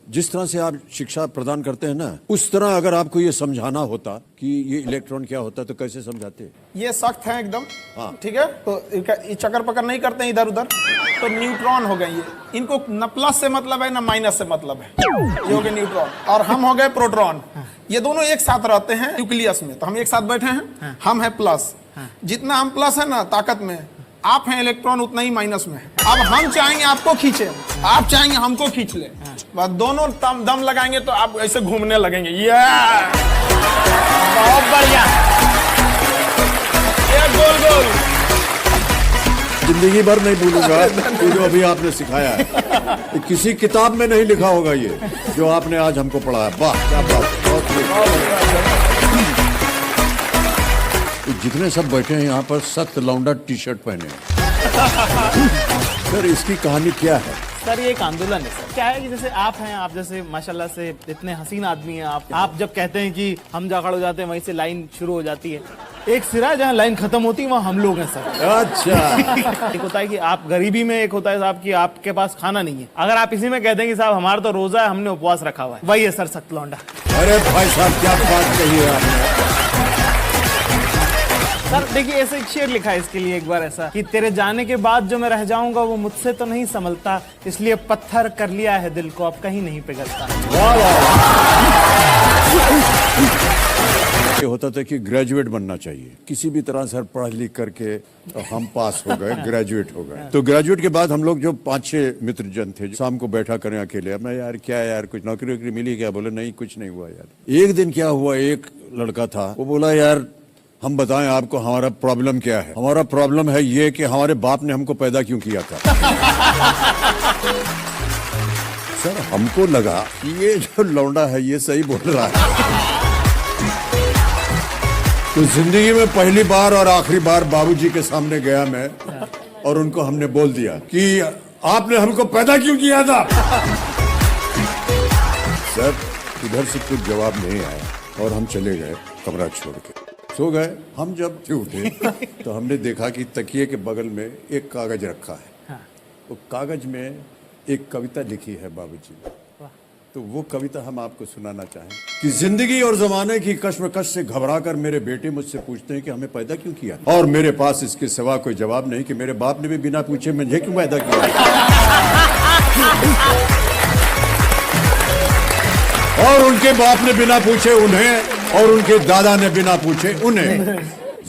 जिस तरह से आप शिक्षा प्रदान करते हैं ना, उस तरह अगर आपको ये समझाना होता कि ये इलेक्ट्रॉन क्या होता है तो कैसे समझाते? ये सख्त है एकदम। हाँ। ठीक है, तो ये चक्कर पकड़ नहीं करते हैं इधर उधर। तो न्यूट्रॉन हो गए ये, इनको न प्लस से मतलब है न माइनस से मतलब है। ये हो गए न्यूट्रॉन और हम हो गए प्रोटॉन। ये दोनों एक साथ रहते हैं न्यूक्लियस में, तो हम एक साथ बैठे हैं। हम है प्लस, जितना हम प्लस है ना ताकत में, आप हैं इलेक्ट्रॉन उतना ही माइनस में है। अब हम चाहेंगे आपको खींचे, आप चाहेंगे हमको खींच ले, बस दोनों दम लगाएंगे तो आप ऐसे घूमने लगेंगे। ये बहुत बढ़िया, ये गोल गोल जिंदगी भर नहीं भूलूंगा ये जो अभी आपने सिखाया है। ये किसी किताब में नहीं लिखा होगा ये जो आपने आज हमको पढ़ाया। वाह क्या बात, बहुत जितने सब बैठे हैं यहाँ पर सख्त लौंडा टी शर्ट पहने हैं। सर इसकी कहानी क्या है? सर ये एक आंदोलन है सर। क्या है कि जैसे आप हैं, आप जैसे माशाल्लाह से इतने हसीन आदमी हैं आप जब कहते हैं कि हम जा खड़े हो जाते हैं वहीं से लाइन शुरू हो जाती है। एक सिरा जहाँ लाइन खत्म होती है वहाँ हम लोग हैं सर। अच्छा एक होता है कि आप गरीबी में, एक होता है साहब कि आपके पास खाना नहीं है। अगर आप इसी में कहते हैं कि साहब हमारा तो रोजा है, हमने उपवास रखा हुआ है, वही है सर सख्त लौंडा। अरे भाई साहब क्या बात कही है आपने। सर देखिए ऐसे एक शेर लिखा है इसके लिए एक बार ऐसा कि तेरे जाने के बाद जो मैं रह जाऊंगा वो मुझसे तो नहीं संभलता, इसलिए पत्थर कर लिया है दिल को, अब कहीं नहीं पिघलता। ये होता था कि ग्रेजुएट बनना चाहिए किसी भी तरह से, पढ़ लिख करके तो हम पास हो गए, ग्रेजुएट हो गए। तो ग्रेजुएट के बाद हम लोग जो 5-6 मित्र जन थे शाम को बैठा करें अकेले, मैं यार क्या यार कुछ नौकरी वोकरी मिली क्या? बोले नहीं कुछ नहीं हुआ यार। एक दिन क्या हुआ, एक लड़का था वो बोला यार हम बताएं आपको हमारा प्रॉब्लम क्या है। हमारा प्रॉब्लम है ये कि हमारे बाप ने हमको पैदा क्यों किया था। सर हमको लगा कि ये जो लौंडा है ये सही बोल रहा है। तो जिंदगी में पहली बार और आखिरी बार बाबूजी के सामने गया मैं और उनको हमने बोल दिया कि आपने हमको पैदा क्यों किया था। सर इधर से कुछ जवाब नहीं आया और हम चले गए कमरा छोड़ के, सो गए। हम जब उठे तो हमने देखा कि तकिए के बगल में एक कागज रखा है। वो कागज में एक कविता लिखी है बाबूजी ने। तो वो कविता हम आपको सुनाना चाहें कि जिंदगी और जमाने की कश्मकश से घबराकर मेरे बेटे मुझसे पूछते हैं कि हमें पैदा क्यों किया, और मेरे पास इसके सिवा कोई जवाब नहीं कि मेरे बाप ने भी बिना पूछे मुझे क्यों पैदा किया, और उनके बाप ने बिना पूछे उन्हें, और उनके दादा ने बिना पूछे उन्हें।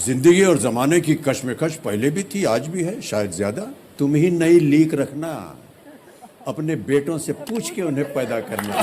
जिंदगी और जमाने की कश्मकश पहले भी थी, आज भी है, शायद ज्यादा। तुम ही नई लीक रखना, अपने बेटों से पूछ के उन्हें पैदा करना।